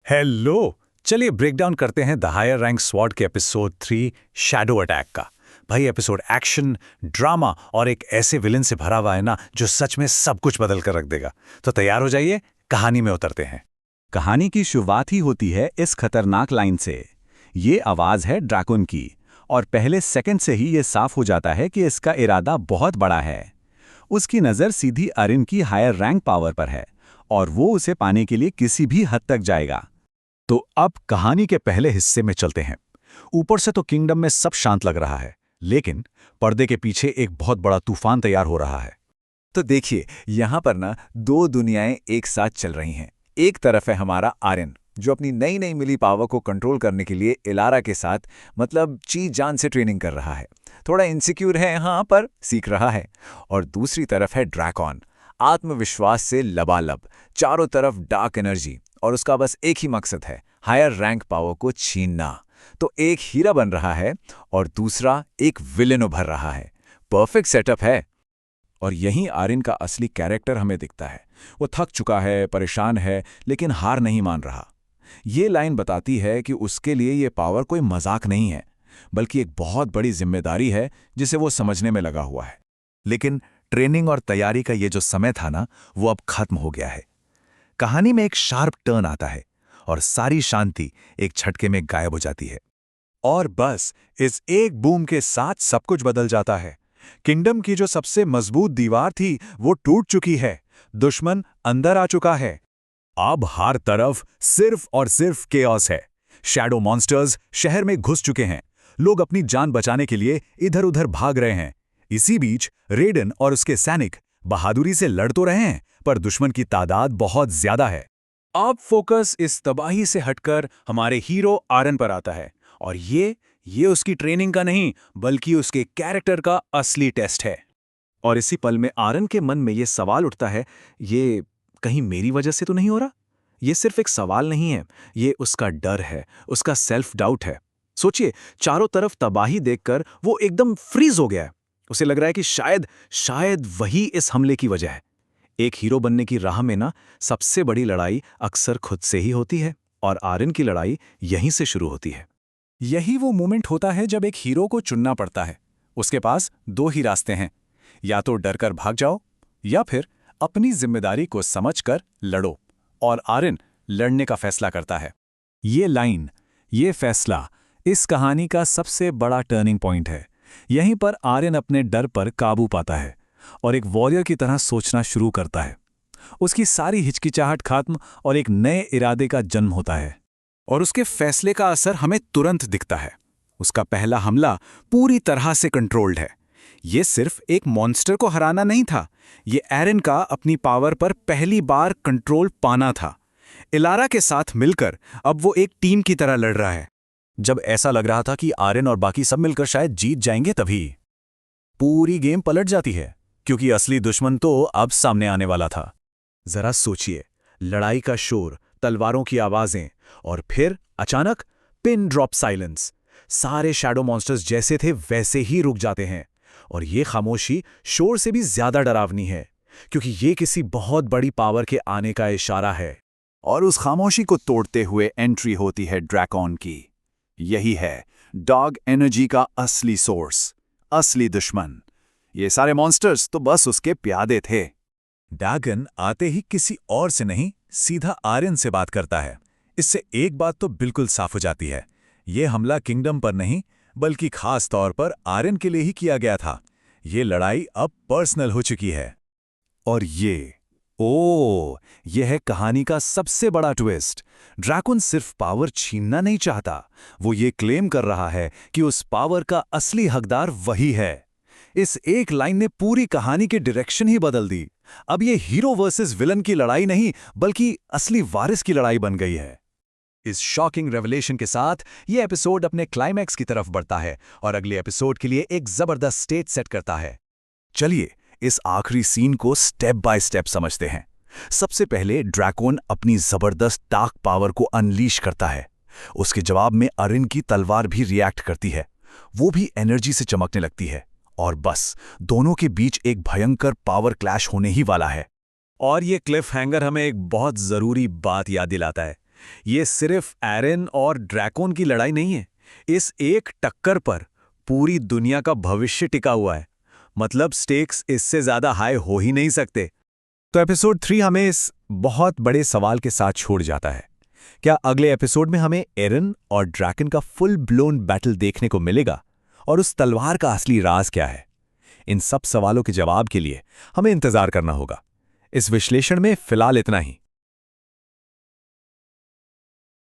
Hello. चलिए break down करते हैं द हायर रैंक स्वॉर्ड के एपिसोड 3 शैडो अटैक का। भाई एपिसोड एक्शन, ड्रामा और एक ऐसे विलन से भरा हुआ है ना जो सच में सब कुछ बदल कर रख देगा। तो तैयार हो जाइए, कहानी में उतरते हैं। कहानी की शुरुआत ही होती है इस खतरनाक लाइन से। ये आवाज है ड्रैकोन की और पहले सेकंड से ही ये साफ हो जाता है कि इसका इरादा बहुत बड़ा है। उसकी नज़र सीधी अरिन की हायर रैंक पावर पर है और वो उसे पाने के लिए किसी भी हद तक जाएगा। तो अब कहानी के पहले हिस्से में चलते हैं। ऊपर से तो किंगडम में सब शांत लग रहा है, लेकिन पर्दे के पीछे एक बहुत बड़ा तूफान तैयार हो रहा है। तो देखिए, यहाँ पर ना दो दुनियाएं एक साथ चल रही हैं। एक तरफ है हमारा आर्यन, जो अपनी नई नई मिली पावर को कंट्रोल करने के लिए इलारा के साथ मतलब जी जान से ट्रेनिंग कर रहा है। थोड़ा इनसिक्योर है हाँ, पर सीख रहा है। और दूसरी तरफ है ड्रैकॉन, आत्मविश्वास से लबालब, चारों तरफ डार्क एनर्जी, और उसका बस एक ही मकसद है, हायर रैंक पावर को छीनना। तो एक हीरा बन रहा है और दूसरा एक विलेन उभर रहा है। परफेक्ट सेटअप है। और यहीं आर्यन का असली कैरेक्टर हमें दिखता है। वो थक चुका है, परेशान है, लेकिन हार नहीं मान रहा। ये लाइन बताती है कि उसके लिए ये पावर कोई मजाक नहीं है, बल्कि एक बहुत बड़ी जिम्मेदारी है जिसे वो समझने में लगा हुआ है। लेकिन ट्रेनिंग और तैयारी का ये जो समय था ना, वो अब खत्म हो गया है। कहानी में एक शार्प टर्न आता है और सारी शांति एक झटके में गायब हो जाती है। और बस इस एक बूम के साथ सब कुछ बदल जाता है। किंगडम की जो सबसे मजबूत दीवार थी वो टूट चुकी है। दुश्मन अंदर आ चुका है। अब हर तरफ सिर्फ और सिर्फ केओस है। शैडो मॉन्स्टर्स शहर में घुस चुके हैं। लोग अपनी जान बचाने के लिए इधर उधर भाग रहे हैं। इसी बीच रेडन और उसके सैनिक बहादुरी से लड़ तो रहे हैं, पर दुश्मन की तादाद बहुत ज्यादा है। अब फोकस इस तबाही से हटकर हमारे हीरो आर्यन पर आता है। और ये उसकी ट्रेनिंग का नहीं, बल्कि उसके कैरेक्टर का असली टेस्ट है। और इसी पल में आर्यन के मन में ये सवाल उठता है, ये कहीं मेरी वजह से तो नहीं हो रहा? ये सिर्फ एक सवाल नहीं है, ये उसका डर है, उसका सेल्फ डाउट है। सोचिए, चारों तरफ तबाही देखकर वो एकदम फ्रीज हो गया है। उसे लग रहा है कि शायद वही इस हमले की वजह है। एक हीरो बनने की राह में ना सबसे बड़ी लड़ाई अक्सर खुद से ही होती है, और आर्यन की लड़ाई यहीं से शुरू होती है। यही वो मोमेंट होता है जब एक हीरो को चुनना पड़ता है। उसके पास दो ही रास्ते हैं, या तो डरकर भाग जाओ या फिर अपनी जिम्मेदारी को समझकर लड़ो। और आर्यन लड़ने का फैसला करता है। ये लाइन, ये फैसला इस कहानी का सबसे बड़ा टर्निंग पॉइंट है। यहीं पर आर्यन अपने डर पर काबू पाता है और एक वॉरियर की तरह सोचना शुरू करता है। उसकी सारी हिचकिचाहट खत्म और एक नए इरादे का जन्म होता है। और उसके फैसले का असर हमें तुरंत दिखता है। उसका पहला हमला पूरी तरह से कंट्रोल्ड है। ये सिर्फ एक मॉन्स्टर को हराना नहीं था, ये एरन का अपनी पावर पर पहली बार कंट्रोल पाना था। इलारा के साथ मिलकर अब वो एक टीम की तरह लड़ रहा है। जब ऐसा लग रहा था कि आर्यन और बाकी सब मिलकर शायद जीत जाएंगे, तभी पूरी गेम पलट जाती है, क्योंकि असली दुश्मन तो अब सामने आने वाला था। जरा सोचिए, लड़ाई का शोर, तलवारों की आवाजें, और फिर अचानक पिन ड्रॉप साइलेंस। सारे शैडो मॉन्स्टर्स जैसे थे वैसे ही रुक जाते हैं। और ये खामोशी शोर से भी ज्यादा डरावनी है, क्योंकि ये किसी बहुत बड़ी पावर के आने का इशारा है। और उस खामोशी को तोड़ते हुए एंट्री होती है ड्रैकॉन की। यही है डॉग एनर्जी का असली सोर्स, असली दुश्मन। ये सारे मॉन्स्टर्स तो बस उसके प्यादे थे। ड्रैगन आते ही किसी और से नहीं, सीधा आर्यन से बात करता है। इससे एक बात तो बिल्कुल साफ हो जाती है, यह हमला किंगडम पर नहीं, बल्कि खास तौर पर आर्यन के लिए ही किया गया था। ये लड़ाई अब पर्सनल हो चुकी है। और यह है कहानी का सबसे बड़ा ट्विस्ट। ड्रैकन सिर्फ पावर छीनना नहीं चाहता, वो ये क्लेम कर रहा है कि उस पावर का असली हकदार वही है। इस एक लाइन ने पूरी कहानी की डायरेक्शन ही बदल दी। अब ये हीरो वर्सेस विलन की लड़ाई नहीं, बल्कि असली वारिस की लड़ाई बन गई है। इस शॉकिंग रेवलेशन के साथ ये एपिसोड अपने क्लाइमैक्स की तरफ बढ़ता है और अगले एपिसोड के लिए एक जबरदस्त स्टेज सेट करता है। चलिए इस आखिरी सीन को स्टेप बाय स्टेप समझते हैं। सबसे पहले ड्रैकन अपनी जबरदस्त डार्क पावर को अनलीश करता है। उसके जवाब में अरिन की तलवार भी रिएक्ट करती है, वो भी एनर्जी से चमकने लगती है। और बस दोनों के बीच एक भयंकर पावर क्लैश होने ही वाला है। और ये क्लिफ हैंगर हमें एक बहुत जरूरी बात याद दिलाता है ये सिर्फ एरन और ड्रैकोन की लड़ाई नहीं है। इस एक टक्कर पर पूरी दुनिया का भविष्य टिका हुआ है। मतलब स्टेक्स इससे ज्यादा हाई हो ही नहीं सकते। तो एपिसोड 3 हमें इस बहुत बड़े सवाल के साथ छोड़ जाता है। क्या अगले एपिसोड में हमें एरन और ड्रैकन का फुल ब्लोन बैटल देखने को मिलेगा? और उस तलवार का असली राज क्या है? इन सब सवालों के जवाब के लिए हमें इंतजार करना होगा। इस विश्लेषण में फिलहाल इतना ही।